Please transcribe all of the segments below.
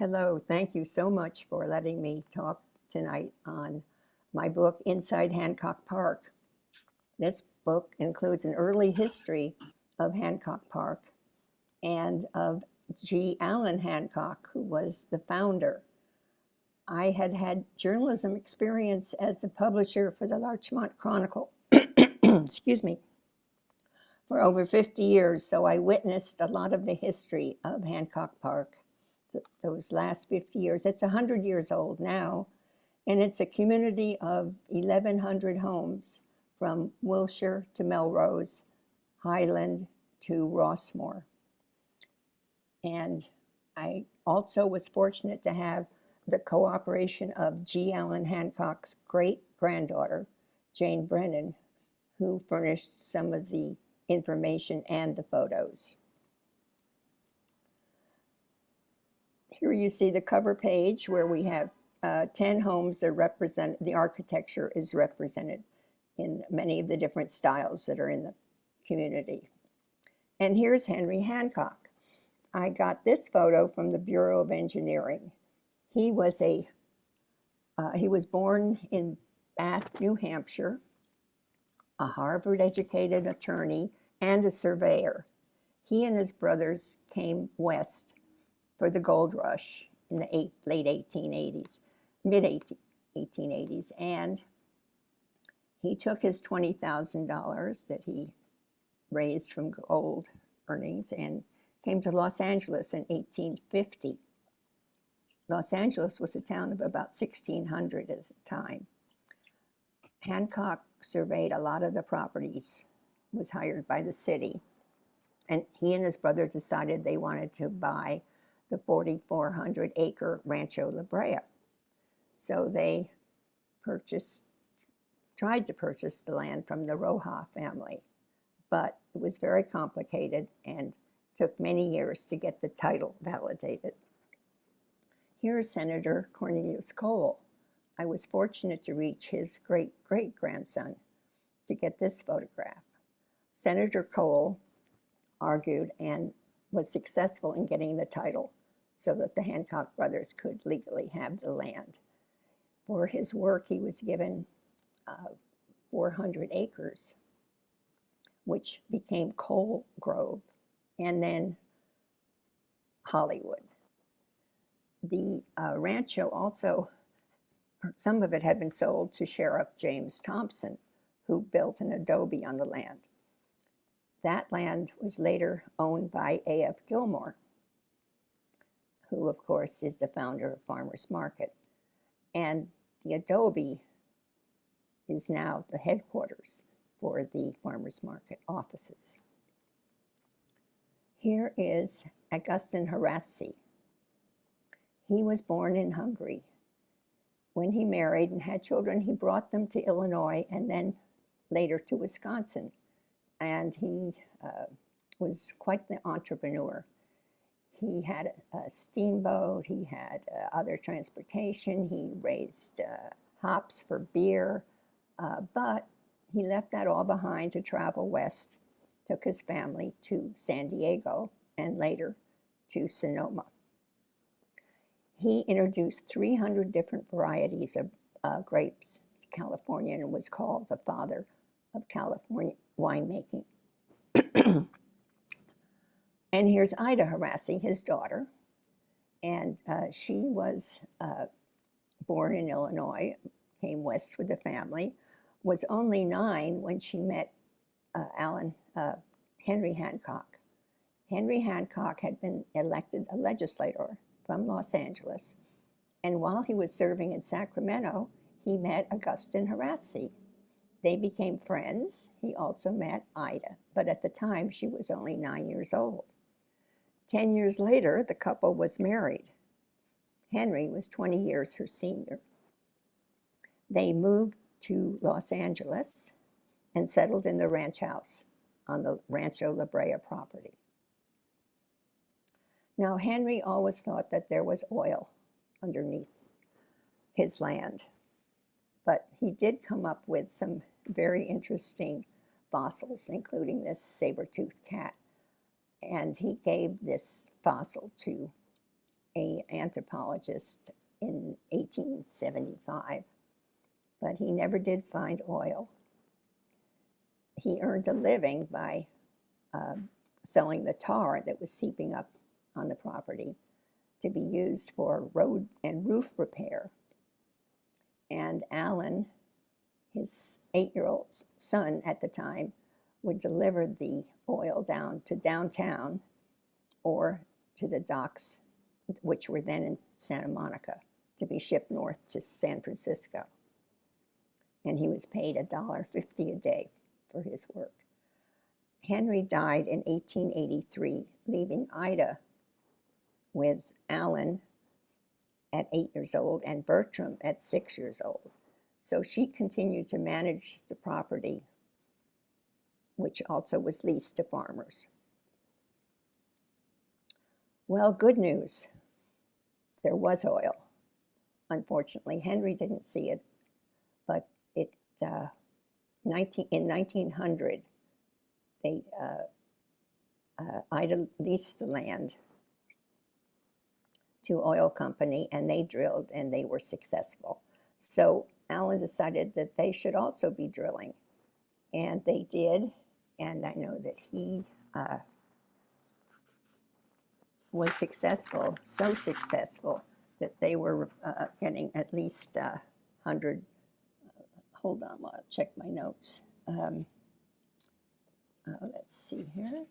Hello, thank you so much for letting me talk tonight on my book, Inside Hancock Park. This book includes an early history of Hancock Park and of G. Allen Hancock, who was the founder. I had had journalism experience as the publisher for the Larchmont Chronicle, excuse me, for over 50 years, so I witnessed a lot of the history of Hancock Park those last 50 years. It's 100 years old now, and it's a community of 1,100 homes from Wilshire to Melrose, Highland to Rossmore. And I also was fortunate to have the cooperation of G. Allen Hancock's great-granddaughter, Jane Brennan, who furnished some of the information and the photos. Here you see the cover page where we have 10 homes that represent, the architecture is represented in many of the different styles that are in the community. And here's Henry Hancock. I got this photo from the Bureau of Engineering. He was born in Bath, New Hampshire, a Harvard-educated attorney and a surveyor. He and his brothers came west for the gold rush in the late 1880s, mid-1880s, and he took his $20,000 that he raised from gold earnings and came to Los Angeles in 1850. Los Angeles was a town of about 1,600 at the time. Hancock surveyed a lot of the properties, was hired by the city, and he and his brother decided they wanted to buy the 4,400-acre Rancho La Brea. So they tried to purchase the land from the Roja family, but it was very complicated and took many years to get the title validated. Here's Senator Cornelius Cole. I was fortunate to reach his great-great-grandson to get this photograph. Senator Cole argued and was successful in getting the title so that the Hancock brothers could legally have the land. For his work, he was given 400 acres, which became Cole Grove, and then Hollywood. The rancho also, some of it had been sold to Sheriff James Thompson, who built an adobe on the land. That land was later owned by A.F. Gilmore, who, of course, is the founder of Farmers Market. And the adobe is now the headquarters for the Farmers Market offices. Here is Augustin Harassi. He was born in Hungary. When he married and had children, he brought them to Illinois and then later to Wisconsin. And he was quite the entrepreneur. He had a steamboat, he had other transportation, he raised hops for beer, but he left that all behind to travel west, took his family to San Diego and later to Sonoma. He introduced 300 different varieties of grapes to California and was called the father of California winemaking. And here's Ida Harassi, his daughter, and she was born in Illinois, came west with the family, was only 9 when she met Henry Hancock. Henry Hancock had been elected a legislator from Los Angeles, and while he was serving in Sacramento, he met Augustin Harassi. They became friends. He also met Ida, but at the time she was only 9 years old. 10 years later, the couple was married. Henry was 20 years her senior. They moved to Los Angeles and settled in the ranch house on the Rancho La Brea property. Now, Henry always thought that there was oil underneath his land, but he did come up with some very interesting fossils, including this saber-toothed cat. And he gave this fossil to an anthropologist in 1875, but he never did find oil. He earned a living by selling the tar that was seeping up on the property to be used for road and roof repair. And Alan, his 8-year-old son at the time, would deliver the oil down to downtown or to the docks, which were then in Santa Monica, to be shipped north to San Francisco. And he was paid $1.50 a day for his work. Henry died in 1883, leaving Ida with Alan at 8 years old and Bertram at 6 years old. So she continued to manage the property, which also was leased to farmers. Well, good news. There was oil. Unfortunately, Henry didn't see it, but in 1900, Ida leased the land to oil company, and they drilled, and they were successful. So Alan decided that they should also be drilling, and they did. And I know that he was successful, so successful that they were getting at least 100. Hold on while I check my notes. Let's see here.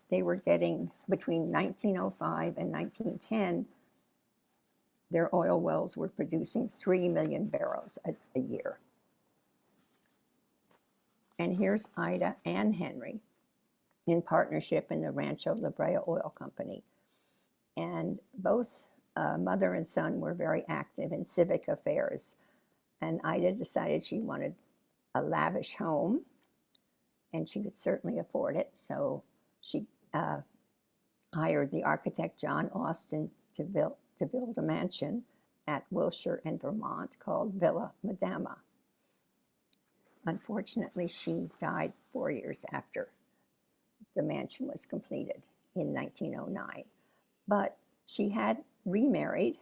They were getting, between 1905 and 1910, their oil wells were producing 3 million barrels a year. And here's Ida and Henry in partnership in the Rancho La Brea Oil Company. And both mother and son were very active in civic affairs. And Ida decided she wanted a lavish home, and she could certainly afford it. So she hired the architect John Austin to build a mansion at Wilshire in Vermont called Villa Madama. Unfortunately, she died 4 years after the mansion was completed in 1909. But she had remarried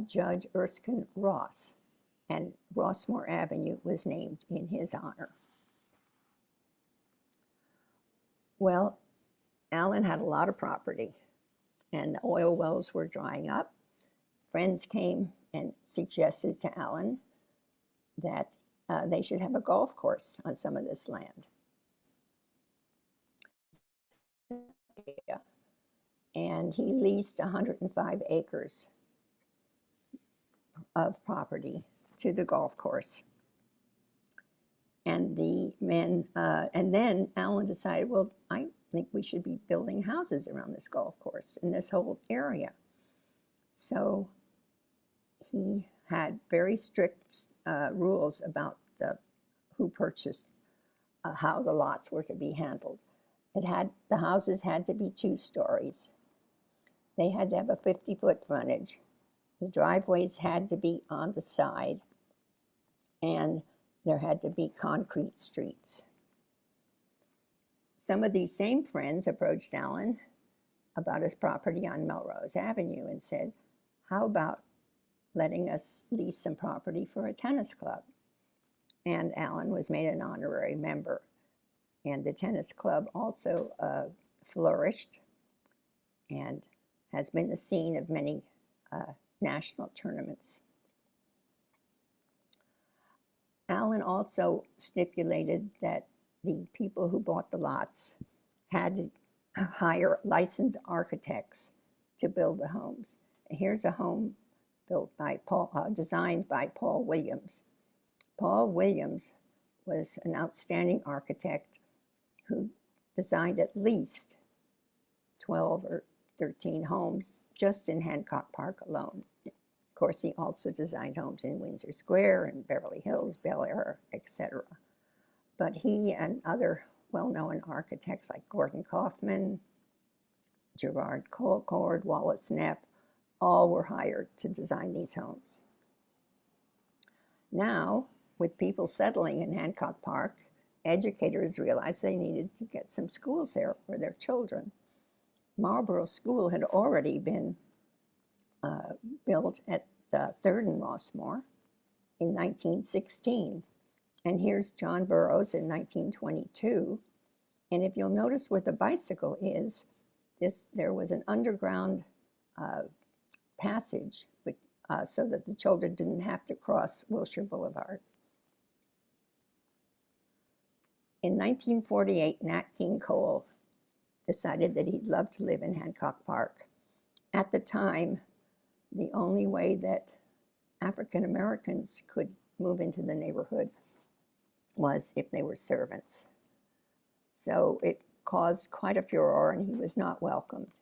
Judge Erskine Ross, and Rossmore Avenue was named in his honor. Well, Alan had a lot of property, and the oil wells were drying up. Friends came and suggested to Alan that they should have a golf course on some of this land. And he leased 105 acres of property to the golf course. And then Alan decided, well, I think we should be building houses around this golf course in this whole area. So he had very strict rules about who purchased, how the lots were to be handled. The houses had to be 2 stories. They had to have a 50-foot frontage. The driveways had to be on the side, and there had to be concrete streets. Some of these same friends approached Alan about his property on Melrose Avenue and said, how about letting us lease some property for a tennis club? And Alan was made an honorary member. And the tennis club also flourished and has been the scene of many national tournaments. Alan also stipulated that the people who bought the lots had to hire licensed architects to build the homes. Here's a home built by designed by Paul Williams. Paul Williams was an outstanding architect who designed at least 12 or 13 homes just in Hancock Park alone. Of course, he also designed homes in Windsor Square and Beverly Hills, Bel Air, etc. But he and other well-known architects like Gordon Kaufman, Gerard Colcord, Wallace Neff, all were hired to design these homes. Now, with people settling in Hancock Park, educators realized they needed to get some schools there for their children. Marlborough School had already been built at 3rd and Rossmore in 1916. And here's John Burroughs in 1922. And if you'll notice where the bicycle is, there was an underground passage so that the children didn't have to cross Wilshire Boulevard. In 1948, Nat King Cole decided that he'd love to live in Hancock Park. At the time, the only way that African Americans could move into the neighborhood was if they were servants. So it caused quite a furor, and he was not welcomed.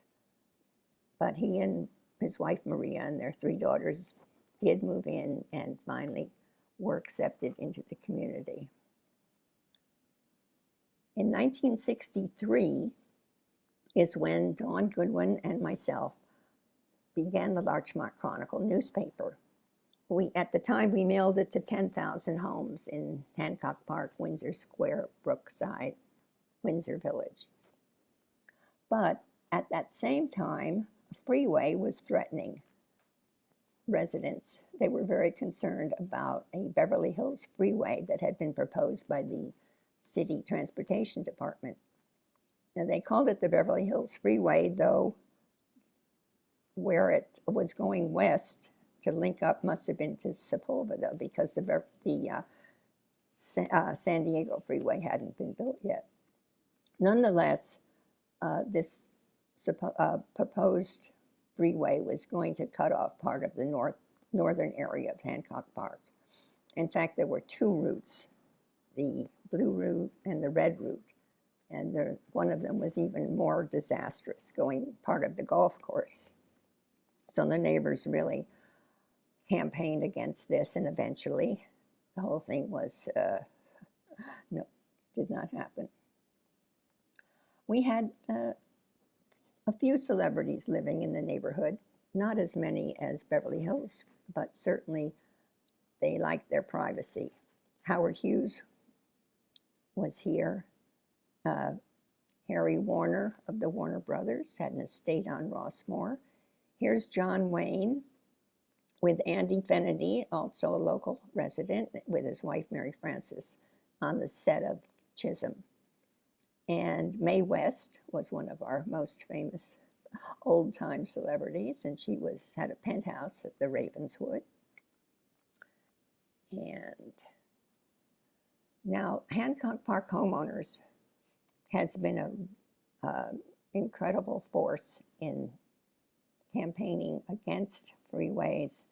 But he and his wife Maria and their 3 daughters did move in and finally were accepted into the community. In 1963 is when Dawn Goodwin and myself began the Larchmont Chronicle newspaper. At the time, we mailed it to 10,000 homes in Hancock Park, Windsor Square, Brookside, Windsor Village. But at that same time, a freeway was threatening residents. They were very concerned about a Beverly Hills freeway that had been proposed by the City Transportation Department. Now, they called it the Beverly Hills Freeway, though where it was going west to link up must have been to Sepulveda, because the San Diego Freeway hadn't been built yet. Nonetheless, this proposed freeway was going to cut off part of the northern area of Hancock Park. In fact, there were 2 routes, the blue route and the red route, and one of them was even more disastrous, going part of the golf course. So the neighbors really campaigned against this, and eventually the whole thing was, no, did not happen. We had a few celebrities living in the neighborhood, not as many as Beverly Hills, but certainly they liked their privacy. Howard Hughes was here. Harry Warner of the Warner Brothers had an estate on Rossmore. Here's John Wayne with Andy Fennedy, also a local resident, with his wife Mary Frances, on the set of Chisholm. And Mae West was one of our most famous old-time celebrities, and she had a penthouse at the Ravenswood. And now Hancock Park Homeowners has been an incredible force in campaigning against freeways,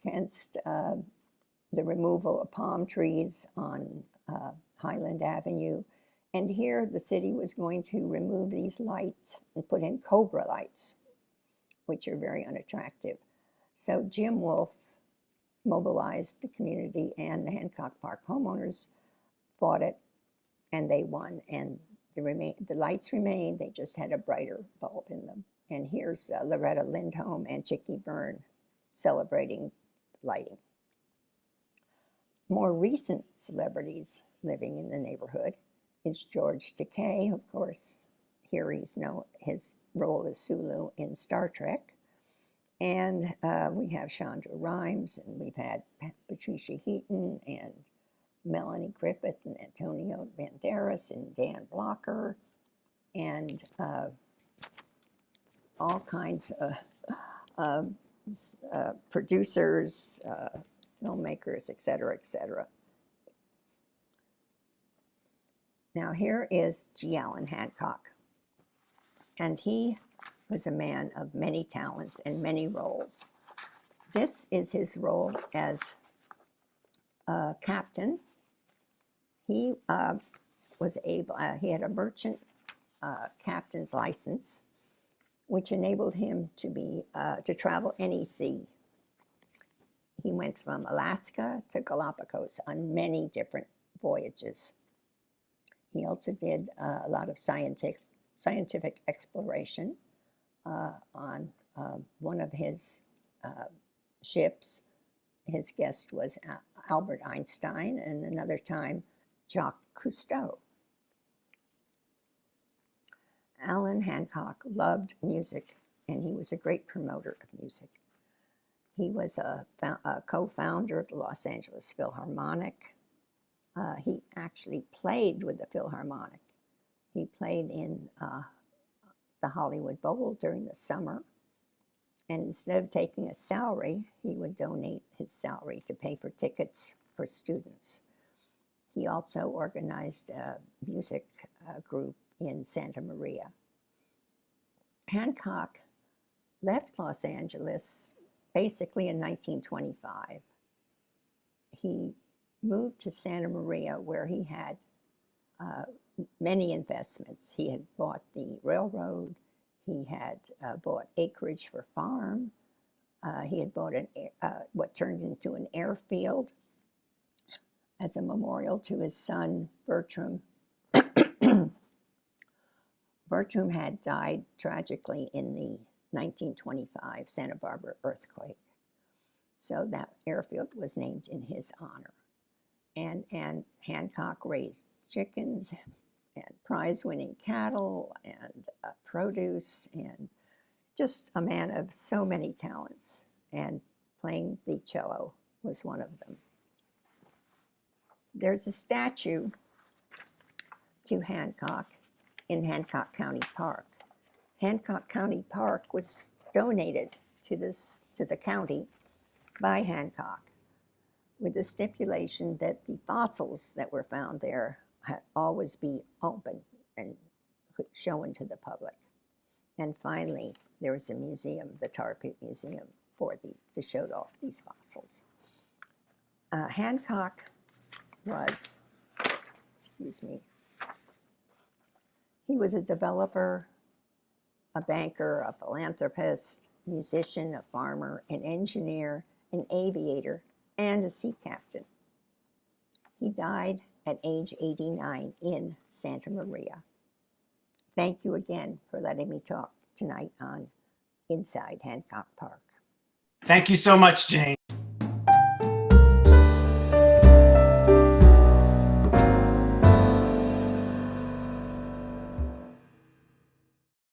against the removal of palm trees on Highland Avenue. And here the city was going to remove these lights and put in Cobra lights, which are very unattractive. So Jim Wolfe mobilized the community, and the Hancock Park homeowners fought it, and they won. And the lights remained, they just had a brighter bulb in them. And here's Loretta Lindholm and Chickie Byrne celebrating lighting. More recent celebrities living in the neighborhood is George Takei. Of course, here his role as Sulu in Star Trek. And we have Shonda Rhimes, and we've had Patricia Heaton, and Melanie Griffith, and Antonio Banderas, and Dan Blocker, and all kinds of producers, filmmakers, et cetera, et cetera. Now here is G. Allen Hancock, and he was a man of many talents and many roles. This is his role as captain. He he had a merchant captain's license, which enabled him to travel any sea. He went from Alaska to Galapagos on many different voyages. He also did a lot of scientific exploration on one of his ships. His guest was Albert Einstein, and another time Jacques Cousteau. Allan Hancock loved music, and he was a great promoter of music. He was a co-founder of the Los Angeles Philharmonic. He actually played with the Philharmonic. He played in the Hollywood Bowl during the summer. And instead of taking a salary, he would donate his salary to pay for tickets for students. He also organized a music group in Santa Maria. Hancock left Los Angeles basically in 1925. He moved to Santa Maria, where he had many investments. He had bought the railroad. He had bought acreage for farm. He had bought what turned into an airfield as a memorial to his son, Bertram. Bertram had died tragically in the 1925 Santa Barbara earthquake. So that airfield was named in his honor. And Hancock raised chickens and prize-winning cattle and produce, and just a man of so many talents. And playing the cello was one of them. There's a statue to Hancock in Hancock County Park. Hancock County Park was donated to the county by Hancock, with the stipulation that the fossils that were found there had always be open and shown to the public. And finally, there was a museum, the Tar Pit Museum, to show off these fossils. Hancock was, he was a developer, a banker, a philanthropist, musician, a farmer, an engineer, an aviator, and a sea captain. He died at age 89 in Santa Maria. Thank you again for letting me talk tonight on Inside Hancock Park. Thank you so much, Jane.